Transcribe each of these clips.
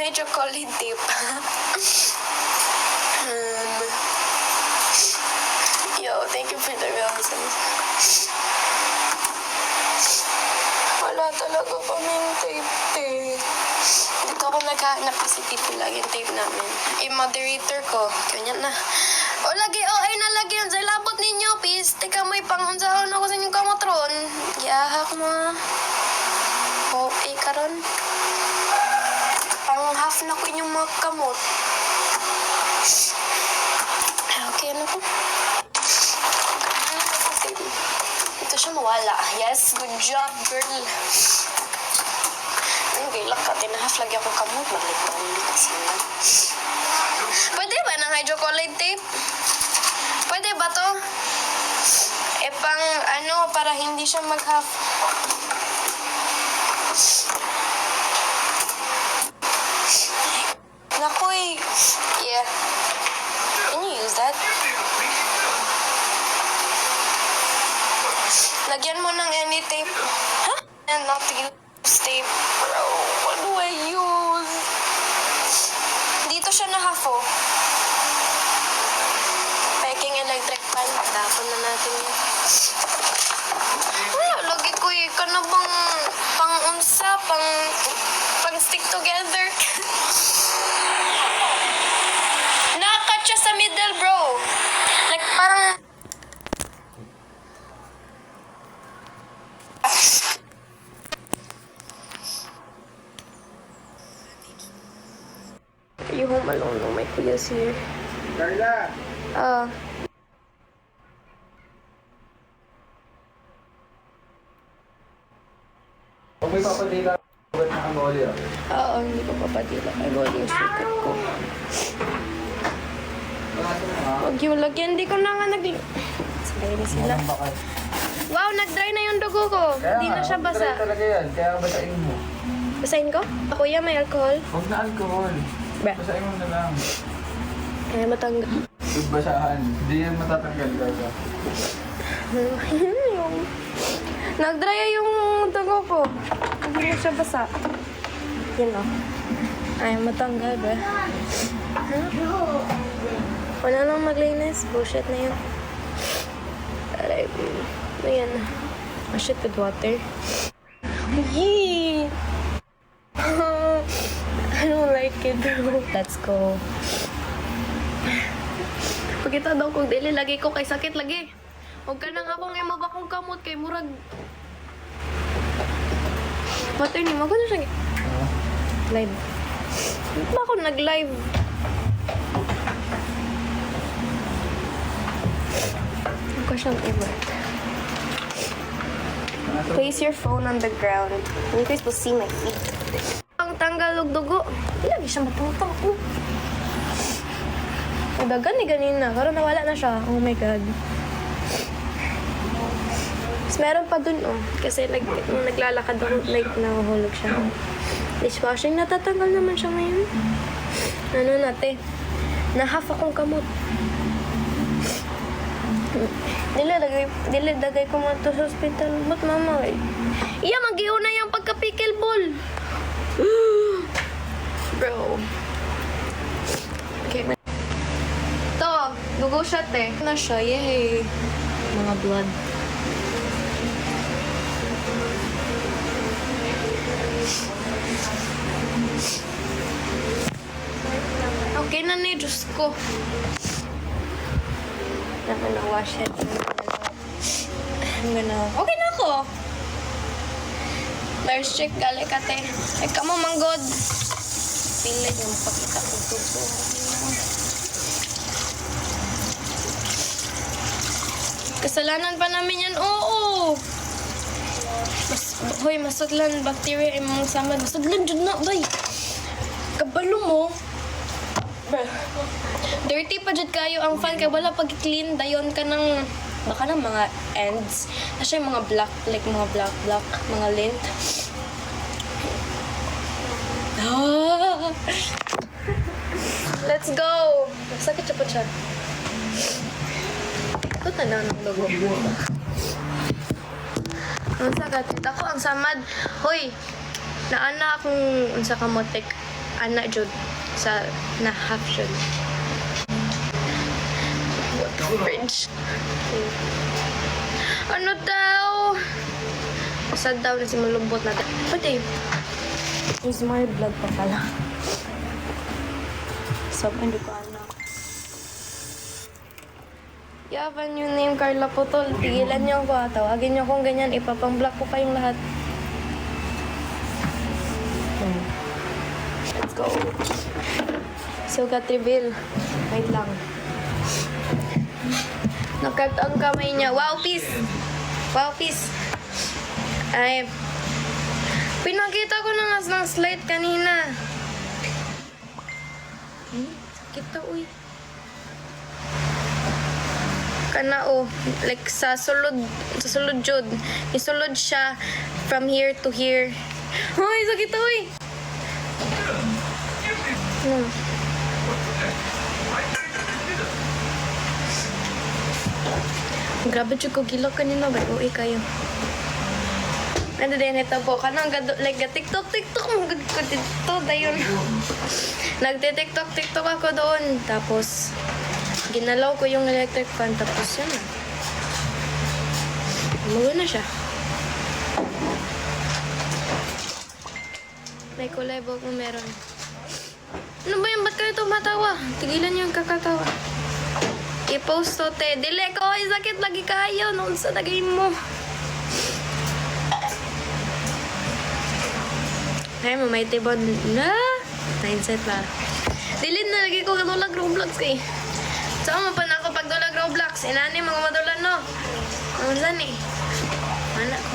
na chocolate tip. Yo, thank you for the roses. Wala talaga kaming tape. Dito ako naghahanap kasi dito lagi yung tape namin. Yung moderator ko, ganyan na. O lagi, ay nalagi yun sa labot ninyo, please. Teka, may pangunsahan ako sa inyong kamatron. Yahak mo. Okay, karon. Pang half na ko inyong mga kamot. Okay, ano po? Ito siya mawala. Yes, good job, girl. Okay, laka, tinahaf lagi ako kamot. Malit kasi na. Pwede ba ng hydrocolloid tape? Pwede ba to? Pang ano, para hindi siya mag-half. Nakoy. Yeah. Can you use that? Lagyan mo ng any tape. Huh? And not to use tape. Bro, what do I use? Dito siya nahafo. Peking electric fan. Tapon na natin yun. Wala, lagi ko ka na bang pang-unsa, pang-stick together. Nakakat siya sa middle, bro. Like, parang... Are you home alone? No, my kuya's here. Carla! Kung may papadila ba't na ang moli ah? Oo, hindi ko papadila. Ay, gawin yung sukat ko. Huwag yung lagyan. Hindi ko na nga Sabay na sila. Wow, nag-dry na yung dugo ko. Hindi na siya basa. Kaya talaga yan, kaya basahin mo. Basahin ko? Kuya, may alcohol? Huwag na alcohol. Ba? Basahin mo na lang. Ay, matanggal. Huwag basahan. Hindi yan matatanggal talaga. Nag-dry yung dugo ko. Hindi na siya basa. Yan o. Ay, matanggal ba? Wala lang maglinis. Bullshit na yun. Aray. Ayan. Wash it with water. Yee! I don't like it, bro. Let's go. Pagkita daw kung dili, lagi ko kay sakit lagi. Huwag ka nang ako ngayon mabakong kamot kay murag. Water ni, magano siya. Live. Ba ako nag-live? Ako siyang i-work. Place your phone on the ground. You guys will see my feet. Ang tanggal og dugo. Lagi siya matutang. Dagan ni ganina. Karon nawala na siya. Oh my God. Mas meron pa dun, oh. Kasi nung naglalakad ako, like, nahuhulog siya. Dishwashing, natatanggal naman siya ngayon. Ano nate? Na-half akong kamot. Dili, dagay ko mo to sa hospital. Ba't mama, eh? Iya, mag-iho na yung pagka-pickleball. Bro. Okay. To, dugo siya, te. Na siya, yay. Mga blood. Okay na ni, Diyos ko. I'm gonna wash it. Okay na ako. Nurse check, gali ka, te. Ay, kamo, manggod. Pilit yung pakita ko tubo. Kasalanan pa namin yan, oo. Hoy, masudlan, bacteria, imong samad. Masudlan, dyan na, bay. Kabalo mo. Dirty pa dyan kayo ang fan, kaya wala pag-clean, dayon ka ng, baka ng mga ends. Kasi yung mga black, like mga black, mga lint. Let's go! Sakit siya po siya. Ito tanan ng logo. Ang sakit. Ako ang samad. Hoy, naana akong unsa ka motek. ana jud sa na half jud. What the fridge? Ano daw? Sad daw na si malubot na. Pati. Is my blood pa pala. Sab ano ko anak. You have a new name, Carla Putol. Tigilan niyo ako. Tawagin niyo akong ganyan. Ipapang-block ko kayong lahat. Let's go. Sugat reveal. Wait lang. Nakat ang kamay niya. Wow, peace! Wow, peace! Ay, pinakita ko na nga ng slide kanina. Sakit to, uy. Kana oh, like sa sulod jud. Isulod siya from here to here. Hoy, sakit to, uy. Grabe jud ko gilak kanina ba? Uy kayo. Ano din ito po? Kanang like TikTok mo ko dito dayon. Nagte-TikTok ako doon. Tapos ginalaw ko yung electric fan. Tapos yun na. Umuwi na siya. May kulay ba kung meron? Ano ba yung ba't kayo tumatawa? Tigilan niyo yung kakatawa. I-post to te. Dili ko, sakit lagi kayo. Noon sa lagay mo. Ay, mamay tibon na. Mindset ba? Dili na lagi ko katulag Roblox eh. Saan mo pa na ako pagdulag Roblox? Inani, mga madulan no. Ano saan eh? Anak ko.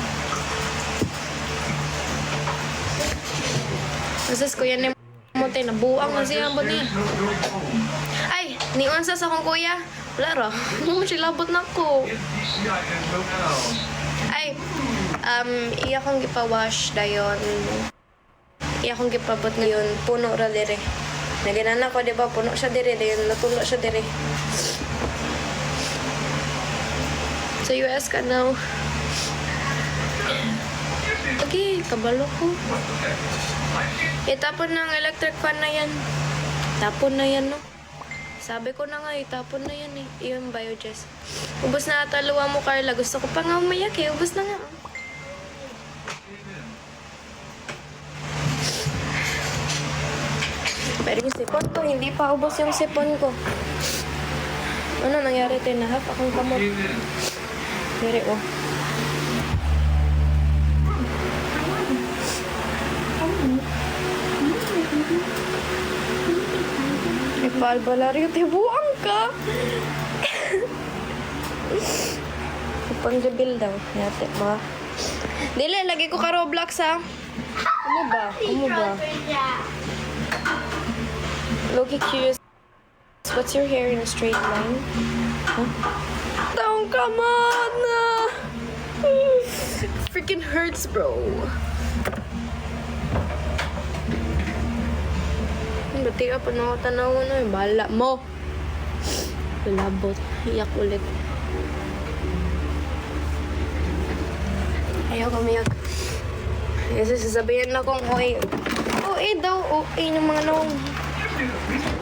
Masas ko yan mo tayo. Nabuang na siya ambot niya. Ay, niwan sa akong kuya. Wala ro. Ano mo siya labot na ko. Ay, iya kong gipawash dayon. Iya kong gipabot ngayon. Puno ra dire. Naginana ko, diba? Puno siya dire. Dayon natulo siya dire. Sa US ka now. Okay, kabalo ko. Itapon ng electric fan na yan. Tapon na yan, no? Sabi ko na nga, itapon na yan eh. Iyon, Biogess. Ubus na ata luwa mo, Carla. Gusto ko pa nga umayak eh. Ubus na nga. Pero yung sipon ko, hindi pa ubos yung sipon ko. Ano nangyari? Tinahap akong kamot. Dire, oh. Ipalbalaryo, tibuang ka! Pang-reveal daw. Yate ba? Dili, lagi ko ka Roblox ha. Ano ba? Loki curious. What's your hair in a straight line? Huh? Don't come on! Freaking hurts, bro. Bati ka pa na tanaw na yung bala mo. Labot. Iyak ulit. Ayaw kamiyak. Kasi sasabihin na kong OA daw. OA ng mga nung.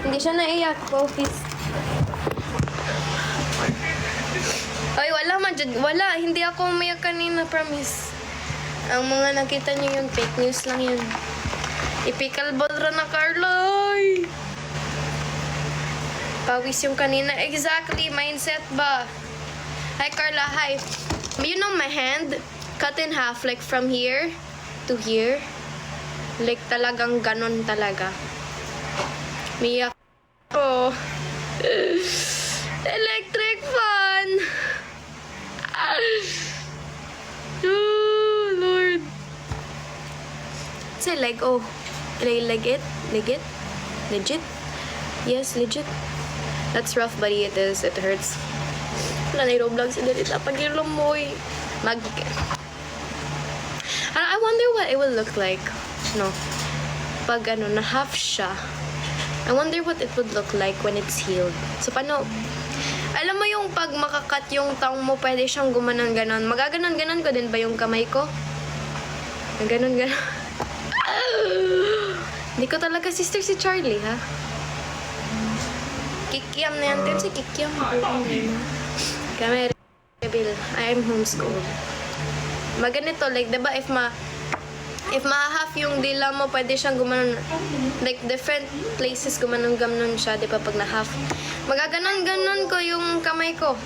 Hindi siya naiyak. Office. Ay, wala man dyan. Wala. Hindi ako umiyak kanina, promise. Ang mga nakita niyo yung fake news lang yun. Ipickleball ra na, Carloy! Pawis yung kanina. Exactly, mindset ba? Hi, Carla. Hi. You know my hand? Cut in half, like from here to here. Like talagang ganon talaga. Miyak ko. Electric fan! Oh, Lord. Say like, oh. Legit? Legit? Yes, legit. That's rough, buddy. It is. It hurts. Wala na yung Roblox. Dalita pag yung lumoy. I wonder what it will look like. No. Pag na half siya. I wonder what it would look like when it's healed. So, paano? Alam mo yung pag makakat yung tang mo, pwede siyang gumanon-ganon. Magaganon-ganon ko din ba yung kamay ko? Ganon-ganon. Hindi Hindi ko talaga sister si Charlie, ha? Kikiam na yan. Tim si Kikiam. Kami, Rebel. I'm homeschooled. Maganito, like, diba, if ma-half yung dila mo, pwede siyang gumanon, like, different places gumanon-ganon siya, di ba, pag na-half. Magaganon-ganon ko yung kamay ko.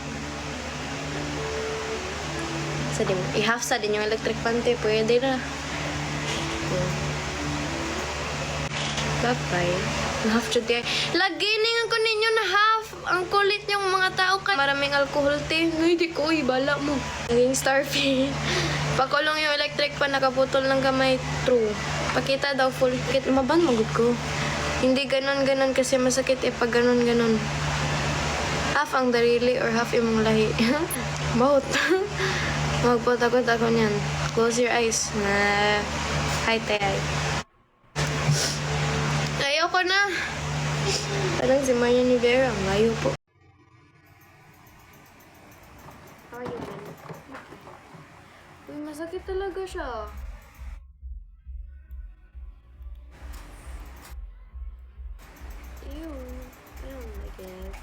Sa din, i-half sa din yung electric fan, te, pwede na. Bye-bye. Na-half siya, te. Laginingan ko ninyo na half. Ang kulit yung mga tao ka. Maraming alcohol, te. Ay, di ko, ibala mo. Naging starfish. Pakulong yung electric pan, nakaputol ng kamay. True. Pakita daw full. Bakit maban magod ko? Hindi ganon-ganon kasi masakit pag ganon-ganon. Half ang darili or half yung lahi. Both. Magpatakot ako niyan. Close your eyes. Na. Hi, tay. Ayoko na. Parang si Maria Rivera. Ang layo po. How are you, Ben? Uy, masakit talaga siya. Ew. I don't like it.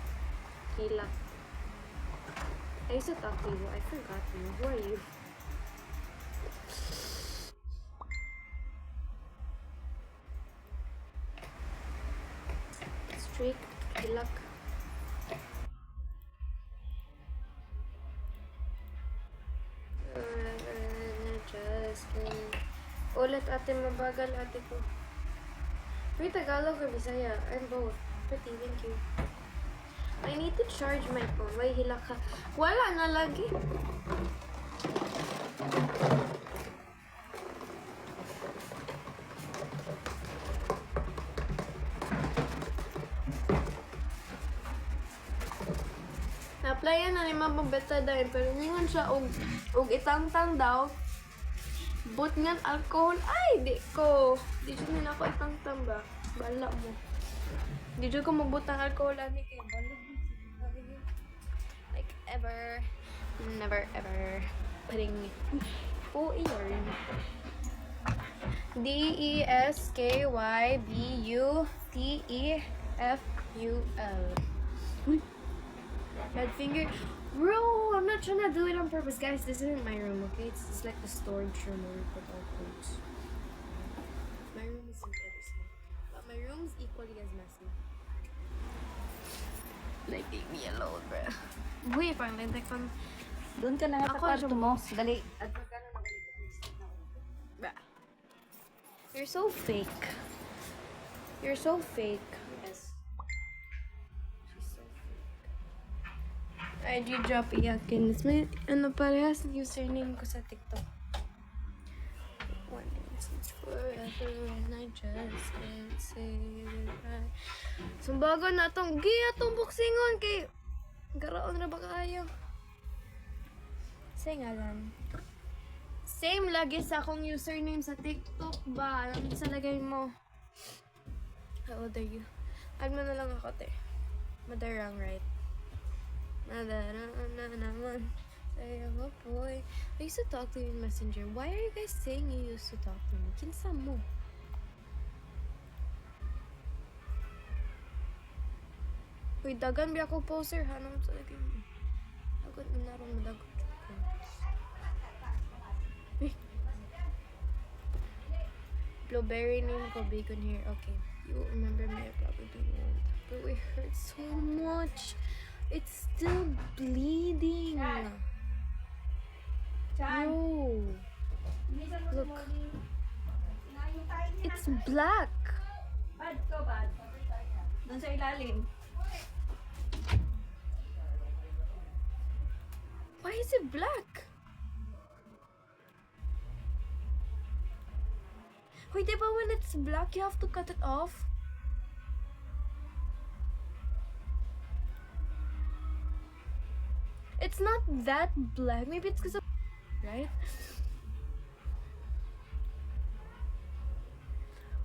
Hilak. I used to talk to you. I forgot you. Who are you? Streak. Hilak. Ulit ate, mabagal ate ko. Wait, Tagalog or Bisaya? I'm both. Pretty, thank you. I need to charge my phone. Why hilak ka? Wala na lagi. Na-applyan na ni Mama Betadine, pero ningon siya og itangtang daw. But nga alcohol, ay, di ko. Di siya nila ko itangtang ba? Bala mo. Di siya ko mabutang alcohol, ani kay bala. Like, ever, never, ever putting po iyon. DESKYBUTEFUL. Red finger. Bro, I'm not trying to do it on purpose. Guys, this isn't my room, okay? It's just like the storage room where we put our clothes. My room isn't ever small. But my room's equally as messy. Like, leave me alone, bro. Uy, pang lentek pang... Doon ka na nga sa Ako, kwarto siya- mo. Dali. At Bruh. You're so fake. You're so fake. yes. She's so fake. ID drop iyakin. It's my, ano, parehas username ko sa TikTok. One since forever and I just can't say goodbye. Sumbago na tong atong buksingon kay garaon na ba kaayo? Say nga lang. Same lagi sa akong username sa TikTok ba? Alam sa lagay mo. How old are you? Add mo na lang ako, te. Madarang, right? Madarang na naman. Say, oh boy. I used to talk to you in Messenger. Why are you guys saying you used to talk to me? Kinsa mo? Uy, dagan ba ako poster, ha? Nang sa lagay mo. Dagan na naroon madagot. Blueberry name ko, bacon here. Okay. You won't remember me, I probably won't. But it hurts so much. It's still bleeding. No. Look. It's black. Bad ko, bad. Doon sa ilalim. Why is it black? Wait, diba when it's black, you have to cut it off? It's not that black. Maybe it's because of... Right?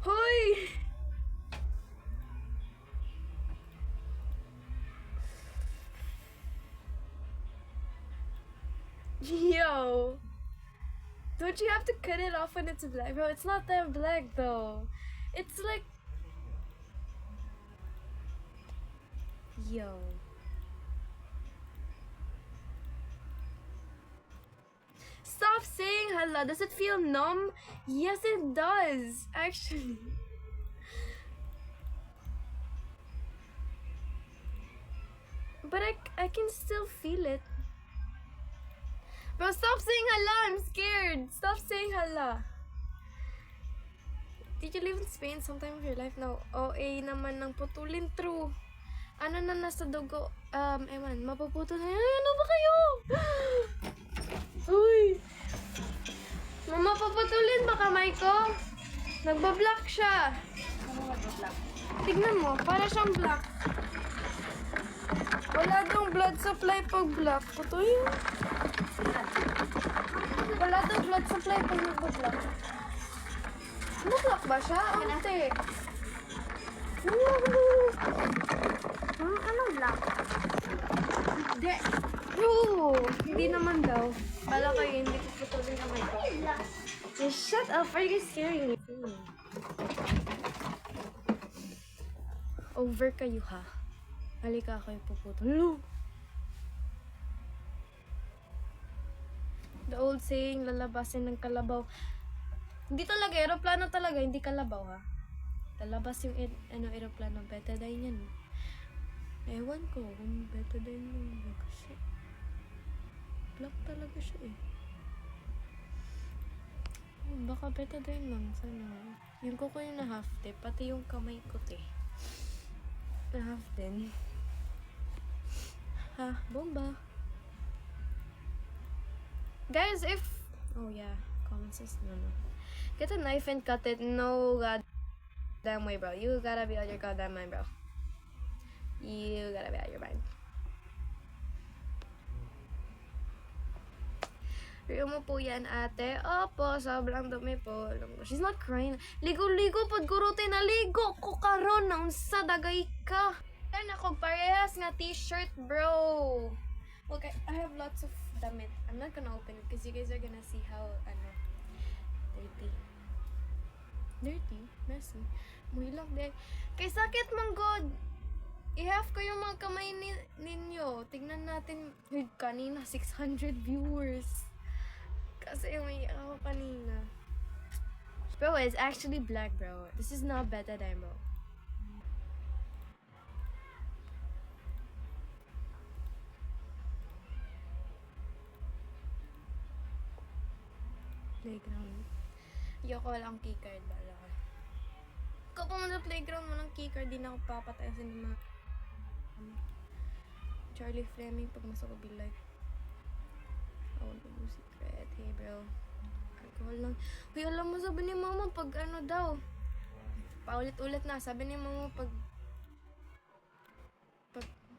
Hoy! Yo! Don't you have to cut it off when it's black? Bro, it's not that black though. It's like Yo. Stop saying hala. Does it feel numb? Yes, it does. Actually. But I can still feel it. Bro, stop saying hala. I'm scared. Stop saying hala. Did you live in Spain sometime of your life? No. OA naman ng putulin. True. Ano na nasa dugo? Ewan, mapuputol na. Ay, ano ba kayo? Uy. Mama, paputulin ba kamay ko? Nagbablock siya. Ano mag-block? Tignan mo, para siyang black. Wala daw blood supply pag black. Putoy. Wala daw blood supply pag nagba-black. Nag-block ba siya? Ante. Anong black? Hindi. Hindi naman daw. Bala kayo, hindi ko putulin na may ko. Just shut up. Are you scaring me? Over kayo ha. Halika kayo puputol. No! The old saying, lalabasin ng kalabaw. Hindi talaga, aeroplano talaga, hindi kalabaw ha. Lalabas yung aeroplano, betadine yan. Ewan ko kung betadine mo. Kasi, black talaga siya eh. Baka betadine lang, sana. Yung kuko yung na half te, pati yung kamay ko te. Na half din. Ha, bomba. Guys, if... Oh yeah, common sense, no. Get a knife and cut it. No goddamn way, bro. You gotta be out your goddamn mind, bro. You gotta be out your mind. Rio mo po yan, ate. Opo, sobrang dumi po. She's not crying. Ligo-ligo, pagkuruti na ligo ko karon na unsa dagay ka. Yan ako, parehas nga t-shirt, bro. Okay, I have lots of damit. I'm not gonna open it because you guys are gonna see how, dirty. Dirty? Messy. Muhilak de. Kay sakit man god. I-half ko yung mga kamay ninyo. Tignan natin. Kanina, 600 viewers. Kasi umiyak ako kanina. Bro, it's actually black, bro. This is not betadine, bro. Playground. Ayoko walang keycard, bala ka. Ikaw pumunta sa playground mo ng keycard, di na ako papatay sa mga Charlie Fleming pag masok ko be like, I want to do secret. Hey bro, alcohol lang. Uy, alam mo, sabi ni mama pag ano daw, paulit-ulit na, sabi ni mama pag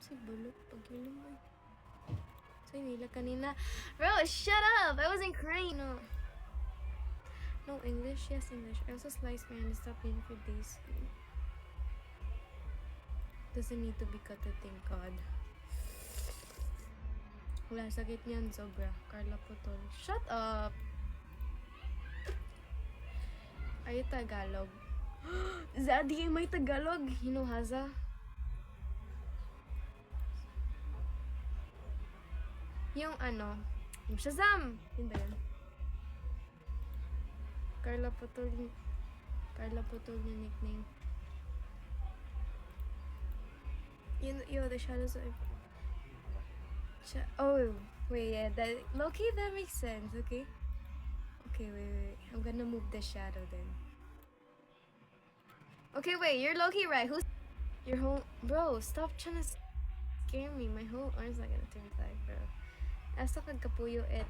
si bulok, pag ilim mo. So, nila kanina. Bro, shut up! I wasn't crying, no. No English? Yes, English. I also sliced my hand and stopped eating for days. Doesn't need to be cut, thank God. Wala, sakit niyan, sobra. Carla Putol. Shut up! Are you Tagalog? Zaddy, may Tagalog? You know, Haza? Yung yung Shazam! Yun ba yun? Carla Putol yung nickname. Yo, the shadows are... Oh, wait, yeah, that... Low-key, that makes sense, okay? Okay, wait. I'm gonna move the shadow then. Okay, wait, you're low-key right. Who's... Your whole... Bro, stop trying to scare me. My whole arm's not gonna turn black, bro. Asa kagkapuyo et...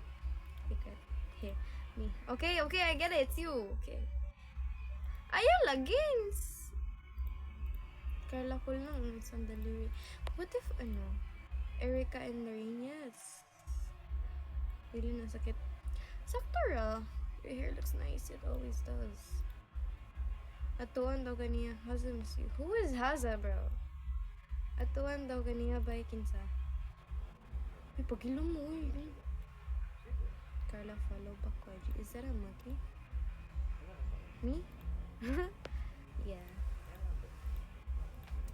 Here, me. Okay, I get it. It's you. Okay. Ayaw, lagins! Carla Col lang. Sandali. What if, Erica and Lorraine? Yes. Really nasakit. Saktura. Your hair looks nice. It always does. Atuan daw ganiya. Haza miss you. Who is Haza, bro? Atuan daw ganiya by kinsa. Ay, pagilom mo. Carla, follow back Kwaji. Is that a monkey? Me? Yeah.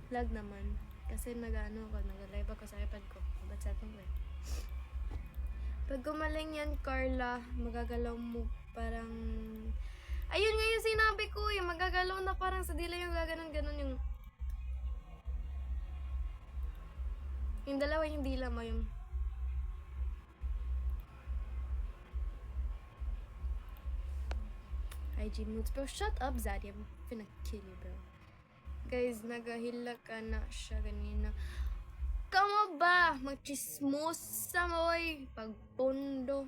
Lag naman. Kasi nag-live ako sa iPad ko. Ba't sa atin ko eh. Pag gumaling yan, Carla, magagalaw mo parang... Ayun nga yung sinabi ko eh. Magagalaw na parang sa dila yung gaganon-ganon yung... Yung dalawa yung dila mo yung... IG moods. Bro, shut up, Zaddy. I'm finna kill you, bro. Guys, nagahila ka na siya ganina. Kamo ba? Magchismosa mo, oy. Pagpondo.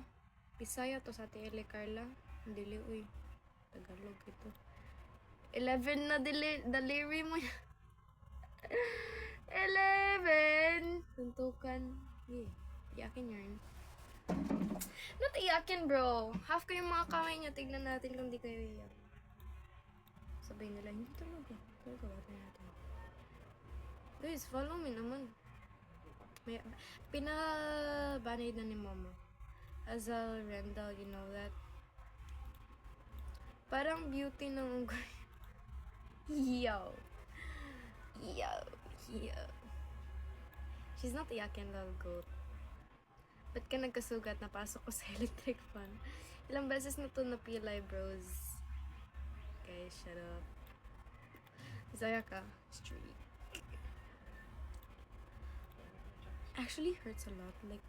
Bisaya to sa tele, Carla. Dili, uy. Tagalog ito. 11 na daliri mo. 11! Tuntukan. Iyakin yarn. Not iyakin, bro. Half ko yung mga kamay niya. Tignan natin kung di kayo iyak. Sabihin nila, hindi talaga. Talaga ba natin? Guys, follow me naman. May, pinabanay na ni Mama. Azal, Rendell, you know that? Parang beauty ng unggoy. Yo. Yo. Yo. She's not iyakin, love goat. Ba't ka nagkasugat? Napasok ko sa electric fan. Ilang beses na to napilay, bros. Guys, shut up. Isaya ka. Street. Actually hurts a lot. Like,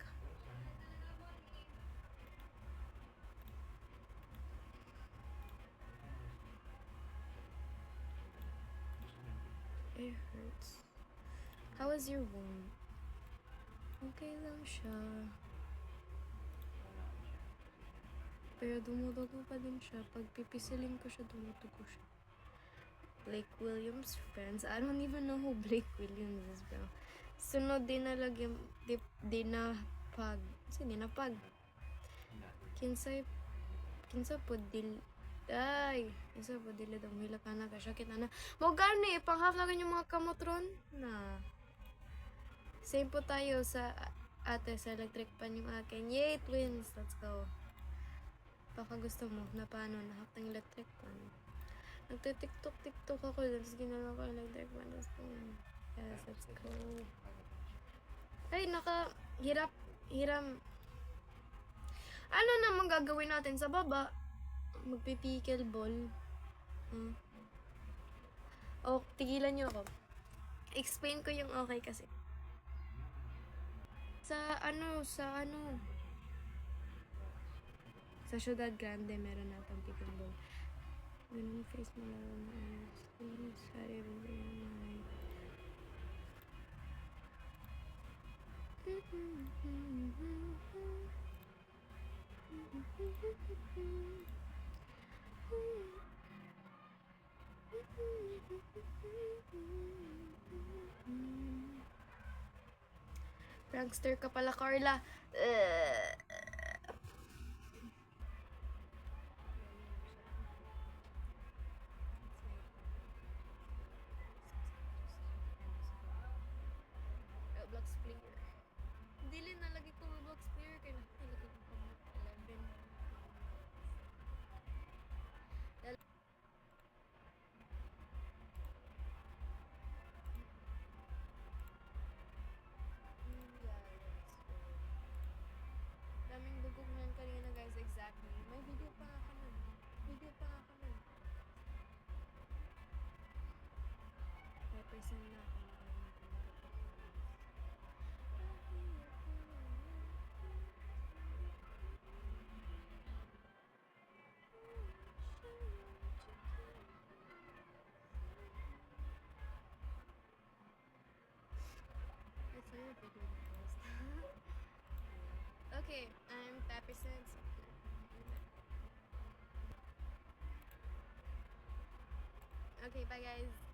it hurts. How was your wound? Okay lang siya. Pero dumudugo pa din siya. Pag pipisilin ko siya, dumudugo siya. Blake Williams friends. I don't even know who Blake Williams is, bro. Sunod din na lagi, dinapag. Kasi dinapag. Kinsa po dili daw hila ka na kasya kita na. Mo gani, panghap na yung mga kamotron na. Same po tayo sa ate sa electric pan yung akin. Yay, twins! Let's go. Baka gusto mo na paano nahap ng electric pan. Nagtitiktok ako. Tapos ginala ko electric pan. Let's go. Yes, let's go. Ay, hiram. Ano naman gagawin natin sa baba? Magpipikil ball. Oh, tigilan niyo ako. Explain ko yung okay kasi. Sa Ciudad Grande, meron natang pickleball. Ganun face mo lang. Sorry, prankster ka pala, Carla. Roblox player. Dili na lagi ko Roblox player kaya talaga ko 11. Daming bugog man kanina, guys, exactly. May video pa nga kami. Represent na ako. It's a video post. Okay, I'm Peppy Sense. Okay, bye guys.